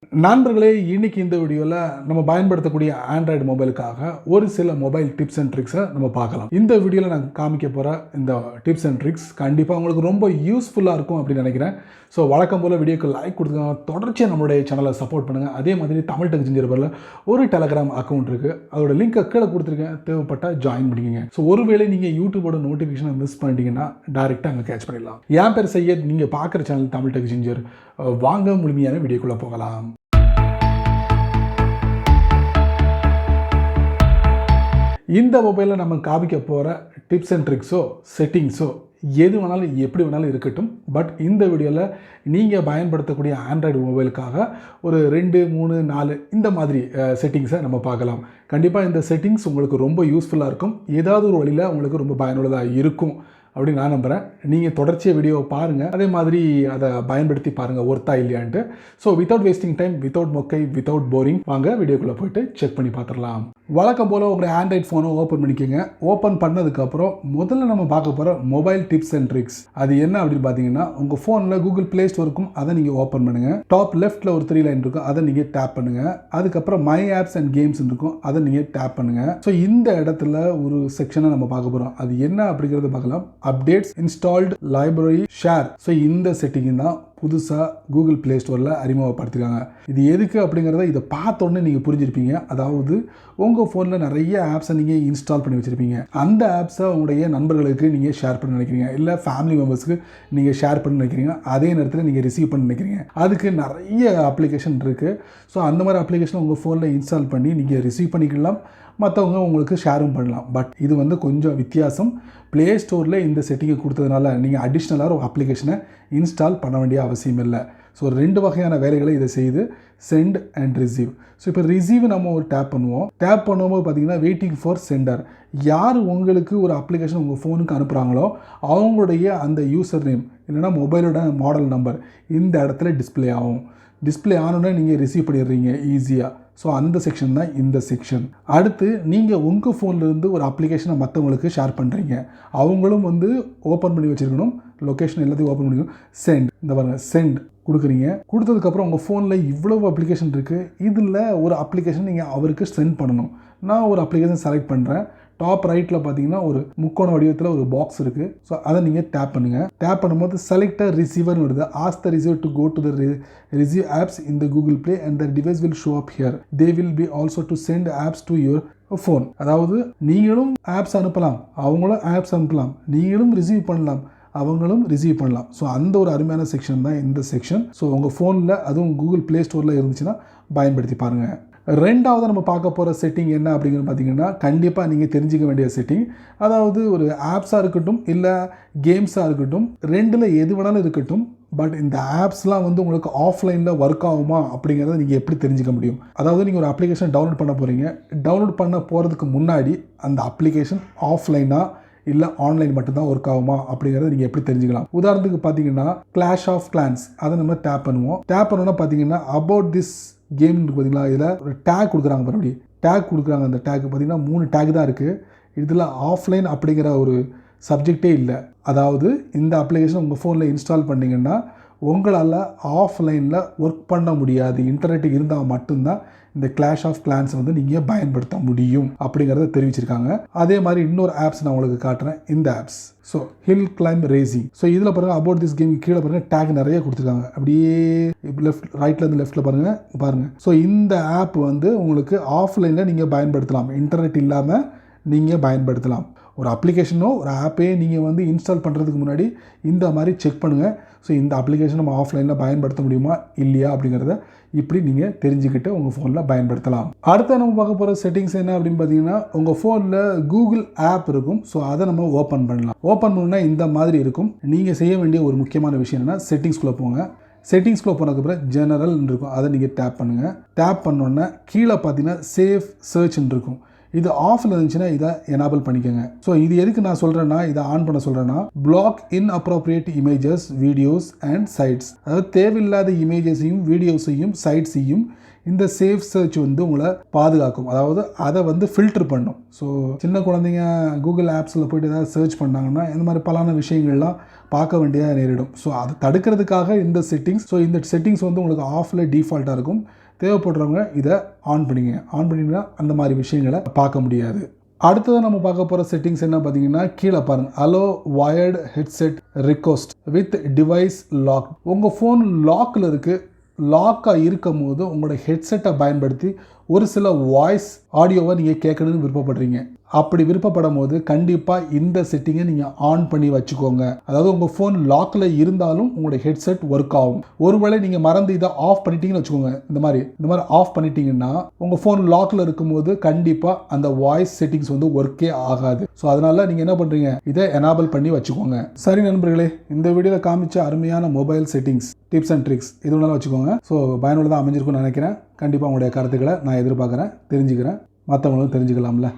நண்பர்களே, இன்னைக்கு இந்த வீடியோவில் நம்ம பயன்படுத்தக்கூடிய ஆண்ட்ராய்டு மொபைலுக்காக ஒரு சில மொபைல் டிப்ஸ் அண்ட் ட்ரிக்ஸை நம்ம பார்க்கலாம். இந்த வீடியோவில் நான் காமிக்க போகிற இந்த டிப்ஸ் அண்ட் ட்ரிக்ஸ் கண்டிப்பாக உங்களுக்கு ரொம்ப யூஸ்ஃபுல்லாக இருக்கும் அப்படின்னு நினைக்கிறேன். ஸோ வழக்கம் போல் வீடியோக்கு லைக் கொடுத்துங்க, தொடர்ச்சியாக நம்மளுடைய சேனலை சப்போர்ட் பண்ணுங்கள். அதே மாதிரி தமிழ் டெக் ஜிஞ்சர் பேரில் ஒரு டெலகிராம் அக்கௌண்ட் இருக்குது, அதோட லிங்க்கை கீழே கொடுத்துருக்கேன், தேவைப்பட்டால் ஜாயின் பண்ணிக்கோங்க. ஸோ ஒருவேளை நீங்கள் யூடியூபோட நோட்டிஃபிகேஷனை மிஸ் பண்ணிட்டீங்கன்னா டேரெக்டாக அங்கே கேட்ச் பண்ணிடலாம். என் பேர் சையத், நீங்கள் பார்க்குற சேனல் தமிழ் டெக் ஜிஞ்சர். வாங்க முழுமையான வீடியோக்குள்ளே போகலாம். இந்த மொபைலில் நம்ம காமிக்க போகிற டிப்ஸ் அண்ட் ட்ரிக்ஸோ செட்டிங்ஸோ எது வேணாலும் எப்படி வேணாலும் இருக்கட்டும். பட் இந்த வீடியோவில் நீங்கள் பயன்படுத்தக்கூடிய ஆண்ட்ராய்டு மொபைலுக்காக ஒரு 2, 3, 4 இந்த மாதிரி செட்டிங்ஸை நம்ம பார்க்கலாம். கண்டிப்பாக இந்த செட்டிங்ஸ் உங்களுக்கு ரொம்ப யூஸ்ஃபுல்லாக இருக்கும், ஏதாவது ஒரு வழியில் உங்களுக்கு ரொம்ப பயனுள்ளதாக இருக்கும் அப்படின்னு நான் நம்புகிறேன். நீங்கள் தொடர்ச்சியாக வீடியோவை பாருங்கள், அதே மாதிரி அதை பயன்படுத்தி பாருங்கள் ஒர்த்தா இல்லையான்ட்டு. So without wasting time, without மொக்கை, வித்தவுட் போரிங், வாங்க வீடியோக்குள்ளே போய்ட்டு செக் பண்ணி பார்த்துடலாம். வழக்கம் போல் உங்களுடைய ஆண்ட்ராய்ட் ஃபோனை ஓப்பன் பண்ணிக்கோங்க. ஓப்பன் பண்ணதுக்கப்புறம் முதல்ல நம்ம பார்க்க போகிற மொபைல் டிப்ஸ் அண்ட் ட்ரிக்ஸ் அது என்ன அப்படின்னு பார்த்தீங்கன்னா, உங்கள் ஃபோனில் கூகுள் ப்ளே ஸ்டோர் இருக்கும், அதை நீங்கள் ஓப்பன் பண்ணுங்கள். டாப் லெஃப்ட்டில் ஒரு 3 லைன் இருக்கும், அதை நீங்கள் டேப் பண்ணுங்கள். அதுக்கப்புறம் மை ஆப்ஸ் அண்ட் கேம்ஸ் இருக்கும், அதை நீங்கள் டேப் பண்ணுங்கள். ஸோ இந்த இடத்துல ஒரு செக்ஷனை நம்ம பார்க்க போகிறோம். அது என்ன அப்படிங்கிறத பார்க்கலாம். Updates, installed, library, share. So இந்த செட்டிங் தான் புதுசாக கூகுள் ப்ளே ஸ்டோரில் அறிமுகப்படுத்திருக்காங்க. இது எதுக்கு அப்படிங்கிறத இதை பார்த்தோன்னே நீங்கள் புரிஞ்சிருப்பீங்க. அதாவது உங்கள் ஃபோனில் நிறைய ஆப்ஸை நீங்கள் இன்ஸ்டால் பண்ணி வச்சுருப்பீங்க. அந்த ஆப்ஸை உங்களுடைய நண்பர்களுக்கு நீங்கள் ஷேர் பண்ண நினைக்கிறீங்க, இல்லை ஃபேமிலி மெம்பர்ஸ்க்கு நீங்கள் ஷேர் பண்ண நினைக்கிறீங்க, அதே நேரத்தில் நீங்கள் ரிசீவ் பண்ண நினைக்கிறீங்க. அதுக்கு நிறைய அப்ளிகேஷன் இருக்குது. ஸோ அந்த மாதிரி அப்ளிகேஷனை உங்கள் ஃபோனில் இன்ஸ்டால் பண்ணி நீங்கள் ரிசீவ் பண்ணிக்கலாம், மற்றவங்க உங்களுக்கு ஷேரும் பண்ணலாம். பட் இது கொஞ்சம் வித்தியாசம். ப்ளே ஸ்டோரில் இந்த செட்டிங்கை கொடுத்ததுனால நீங்கள் அடிஷ்னலாக ஒரு அப்ளிகேஷனை இன்ஸ்டால் பண்ண வேண்டிய அவசியம் இல்லை. ஸோ 2 வகையான வேலைகளை இதை செய்து சென்ட் அண்ட் ரிசீவ். ஸோ இப்போ ரிசீவ் நம்ம ஒரு டேப் பண்ணுவோம். டேப் பண்ணும்போது பார்த்தீங்கன்னா வெயிட்டிங் ஃபார் சென்டர். யார் உங்களுக்கு ஒரு அப்ளிகேஷன் உங்கள் ஃபோனுக்கு அனுப்புகிறாங்களோ அவங்களுடைய அந்த யூசர் நேம் இல்லைனா மொபைலோட மாடல் நம்பர் இந்த இடத்துல டிஸ்பிளே ஆகும். டிஸ்பிளே ஆனோடனே நீங்கள் ரிசீவ் பண்ணிடுறீங்க ஈஸியாக. ஸோ அந்த செக்ஷன் தான் இந்த செக்ஷன். அடுத்து நீங்கள் உங்கள் ஃபோன்லேருந்து ஒரு அப்ளிகேஷனை மற்றவங்களுக்கு ஷேர் பண்ணுறீங்க, அவங்களும் ஓப்பன் பண்ணி வச்சுருக்கணும், லொக்கேஷன் எல்லாத்தையும் ஓப்பன் பண்ணிக்கணும். சென்ட், இந்த பாருங்கள், சென்ட் கொடுக்குறீங்க. கொடுத்ததுக்கப்புறம் உங்கள் ஃபோனில் இவ்வளவு அப்ளிகேஷன் இருக்குது, இதில் ஒரு அப்ளிகேஷன் நீங்கள் அவருக்கு சென்ட் பண்ணணும். நான் ஒரு அப்ளிகேஷன் செலக்ட் பண்ணுறேன். டாப் ரைட்டில் பார்த்தீங்கன்னா ஒரு முக்கோண வடிவத்தில் ஒரு பாக்ஸ் இருக்குது. ஸோ அதை நீங்கள் டேப் பண்ணுங்கள். டேப் பண்ணும்போது செலக்ட் ரிசீவர்னு வருது. Ask the receiver to go to the receive apps in the Google Play and the device will show up here. They will be also to send apps to your phone. அதாவது நீங்களும் apps அனுப்பலாம், அவங்களும் apps அனுப்பலாம், நீங்களும் receive பண்ணலாம், அவங்களும் receive பண்ணலாம். So அந்த ஒரு அருமையான செக்ஷன் தான் இந்த செக்ஷன். ஸோ உங்கள் ஃபோனில் அதுவும் கூகுள் ப்ளே ஸ்டோரில் இருந்துச்சுன்னா பயன்படுத்தி பாருங்கள். ரெண்டாவது நம்ம பார்க்க போகிற செட்டிங் என்ன அப்படிங்கிறது பார்த்தீங்கன்னா, கண்டிப்பாக நீங்கள் தெரிஞ்சிக்க வேண்டிய செட்டிங். அதாவது ஒரு ஆப்ஸாக இருக்கட்டும் இல்லை கேம்ஸாக இருக்கட்டும், 2ல் எது வேணாலும் இருக்கட்டும். பட் இந்த ஆப்ஸ்லாம் உங்களுக்கு ஆஃப்லைனில் ஒர்க் ஆகுமா அப்படிங்கிறத நீங்கள் எப்படி தெரிஞ்சிக்க முடியும்? அதாவது நீங்கள் ஒரு அப்ளிகேஷன் டவுன்லோட் பண்ண போகிறீங்க. டவுன்லோட் பண்ண போகிறதுக்கு முன்னாடி அந்த அப்ளிகேஷன் ஆஃப்லைனாக இல்லை ஆன்லைன் மட்டும்தான் ஒர்க் ஆகுமா அப்படிங்கிறத நீங்கள் எப்படி தெரிஞ்சுக்கலாம்? உதாரணத்துக்கு பார்த்தீங்கன்னா கிளாஷ் ஆஃப் கிளான்ஸ், அதை நம்ம டேப் பண்ணுவோம். டேப் பண்ணோன்னா பார்த்தீங்கன்னா அபவுட் திஸ் கேம் பார்த்தீங்களா, இதில் ஒரு டேக் கொடுக்குறாங்க. மறுபடியும் டேக் கொடுக்குறாங்க. அந்த டேக் பார்த்தீங்கன்னா 3 டேக் தான் இருக்குது. இதில் ஆஃப்லைன் அப்படிங்கிற ஒரு சப்ஜெக்டே இல்லை. அதாவது இந்த அப்ளிகேஷன் உங்கள் ஃபோனில் இன்ஸ்டால் பண்ணிங்கன்னா உங்களால் ஆஃப்லைனில் ஒர்க் பண்ண முடியாது. இன்டர்நெட் இருந்தால் மட்டும்தான் இந்த கிளாஷ் ஆஃப் கிளான்ஸ் நீங்கள் பயன்படுத்த முடியும் அப்படிங்கிறத தெரிவிச்சிருக்காங்க. அதே மாதிரி இன்னொரு ஆப்ஸ் நான் உங்களுக்கு காட்டுறேன். இந்த apps so Hill Climb Racing. So இதில் பாருங்கள், அபவுட் திஸ் கேம் கீழே பாருங்கள் டேக் நிறைய கொடுத்துருக்காங்க. அப்படியே ரைட்லேருந்து லெஃப்ட்டில் பாருங்கள். ஸோ இந்த ஆப் உங்களுக்கு ஆஃப்லைனில் நீங்கள் பயன்படுத்தலாம், இன்டர்நெட் இல்லாமல் நீங்கள் பயன்படுத்தலாம். ஒரு அப்ளிகேஷனோ ஒரு ஆப்பையே நீங்கள் இன்ஸ்டால் பண்ணுறதுக்கு முன்னாடி இந்த மாதிரி செக் பண்ணுங்கள். ஸோ இந்த அப்ளிகேஷன் நம்ம ஆஃப்லைனில் பயன்படுத்த முடியுமா இல்லையா அப்படிங்கிறத இப்படி நீங்கள் தெரிஞ்சுக்கிட்டு உங்கள் ஃபோனில் பயன்படுத்தலாம். அடுத்த நம்ம பார்க்க போகிற செட்டிங்ஸ் என்ன அப்படின்னு பார்த்தீங்கன்னா, உங்கள் ஃபோனில் கூகுள் ஆப் இருக்கும். ஸோ அதை நம்ம ஓப்பன் பண்ணலாம். ஓப்பன் பண்ணால் இந்த மாதிரி இருக்கும். நீங்கள் செய்ய வேண்டிய ஒரு முக்கியமான விஷயம் என்னென்னா, செட்டிங்ஸ்குள்ளே போங்க. செட்டிங்ஸ்குள்ளே போனதுக்கப்புறம் ஜெனரல் இருக்கும், அதை நீங்கள் டேப் பண்ணுங்கள். டேப் பண்ணோன்னே கீழே பார்த்தீங்கன்னா சேஃப் சர்ச்ன்னு இருக்கும். இது ஆஃபில் இருந்துச்சுன்னா இதை எனேபிள் பண்ணிக்கோங்க. ஸோ இது எதுக்கு நான் சொல்கிறேன்னா, இதை ஆன் பண்ண சொல்கிறேன்னா, block inappropriate images, videos and sites. அதாவது தேவையில்லாத இமேஜஸையும் வீடியோஸையும் சைட்ஸையும் இந்த சேஃப் சர்ச் வந்து உங்களை பாதுகாக்கும். அதாவது அதை வந்து ஃபில்டர் பண்ணும். ஸோ சின்ன குழந்தைங்க கூகுள் ஆப்ஸில் போய்ட்டு ஏதாவது சர்ச் பண்ணாங்கன்னா இந்த மாதிரி பலான விஷயங்கள்லாம் பார்க்க வேண்டியதாக நேரிடும். ஸோ அதை தடுக்கிறதுக்காக இந்த செட்டிங்ஸ். ஸோ இந்த செட்டிங்ஸ் வந்து உங்களுக்கு ஆஃபில் டிஃபால்ட்டாக இருக்கும். தேவைப்படுறவங்க இதை ஆன் பண்ணிங்கன்னா அந்த மாதிரி விஷயங்களை பார்க்க முடியாது. அடுத்தது நம்ம பார்க்க போகிற செட்டிங்ஸ் என்ன பார்த்தீங்கன்னா, கீழே பாருங்கள், allow wired headset request with device lock. உங்கள் ஃபோன் லாக்கில் இருக்குது. லாக்காக இருக்கும் போது உங்களோட ஹெட்செட்டை பயன்படுத்தி ஒரு சில வாய்ஸ் ஆடியோவை நீங்கள் கேட்கணும்னு விருப்பப்படுறீங்க. அப்படி விருப்பப்படும் போது கண்டிப்பாக இந்த செட்டிங்கை நீங்கள் ஆன் பண்ணி வச்சுக்கோங்க. அதாவது உங்கள் ஃபோன் லாக்கில் இருந்தாலும் உங்களோட ஹெட்செட் ஒர்க் ஆகும். ஒருவேளை நீங்கள் மறந்து இதை ஆஃப் பண்ணிட்டீங்கன்னு வச்சுக்கோங்க, இந்த மாதிரி ஆஃப் பண்ணிட்டீங்கன்னா உங்கள் ஃபோன் லாக்கில் இருக்கும்போது கண்டிப்பாக அந்த வாய்ஸ் செட்டிங்ஸ் வந்து ஒர்க்கே ஆகாது. ஸோ அதனால் நீங்கள் என்ன பண்ணுறீங்க, இதை எனேபிள் பண்ணி வச்சுக்கோங்க. சரி நண்பர்களே, இந்த வீடியோவில் காமிச்ச அருமையான mobile settings, tips and tricks இது வேணாலும் வச்சுக்கோங்க. ஸோ பயனுள்ளதாக அமைஞ்சிருக்கும்னு நினைக்கிறேன். கண்டிப்பாக உங்களுடைய கருத்துக்களை நான் எதிர்பார்க்குறேன், தெரிஞ்சுக்கிறேன், மற்றவங்களும் தெரிஞ்சுக்கலாம்ல.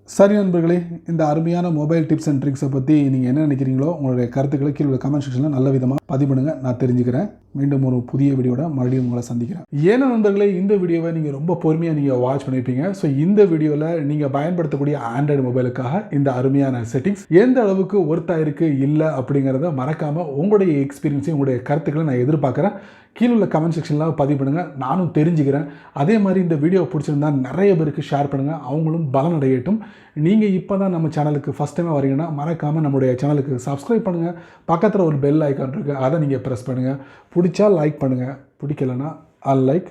சரி நண்பர்களே, இந்த அருமையான மொபைல் டிப்ஸ் அண்ட் ட்ரிக்ஸை பற்றி நீங்கள் என்ன நினைக்கிறீங்களோ உங்களுடைய கருத்துக்களை கீழே கமெண்ட் செக்ஷனில் நல்ல விதமாக பதிவு பண்ணுங்கள். நான் தெரிஞ்சுக்கிறேன். மீண்டும் ஒரு புதிய வீடியோட மறுபடியும் உங்களை சந்திக்கிறேன். ஏன்னா நண்பர்களே, இந்த வீடியோவை நீங்கள் ரொம்ப பொறுமையாக நீங்கள் வாட்ச் பண்ணியிருப்பீங்க. ஸோ இந்த வீடியோவில் நீங்கள் பயன்படுத்தக்கூடிய ஆண்ட்ராய்டு மொபைலுக்காக இந்த அருமையான செட்டிங்ஸ் எந்த அளவுக்கு ஒர்த்தாக இருக்குது இல்லை அப்படிங்கிறத மறக்காமல் உங்களுடைய எக்ஸ்பீரியன்ஸையும் உங்களுடைய கருத்துக்களை நான் எதிர்பார்க்குறேன். கீழே உள்ள கமெண்ட் செக்ஷனில் பதிவு பண்ணுங்கள், நானும் தெரிஞ்சுக்கிறேன். அதே மாதிரி இந்த வீடியோ பிடிச்சிருந்தா நிறைய பேருக்கு ஷேர் பண்ணுங்கள், அவங்களும் பலனடையட்டும். நீங்கள் இப்போ தான் நம்ம சேனலுக்கு ஃபஸ்ட் டைமாக வரீங்கன்னா மறக்காமல் நம்மளுடைய சேனலுக்கு சப்ஸ்கிரைப் பண்ணுங்கள். பக்கத்தில் ஒரு பெல் ஐக்கான் இருக்குது, அதை நீங்கள் ப்ரெஸ் பண்ணுங்கள். பிடிச்சா லைக் பண்ணுங்கள், பிடிக்கலைன்னா அன்லைக்,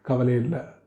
கவலை இல்லை.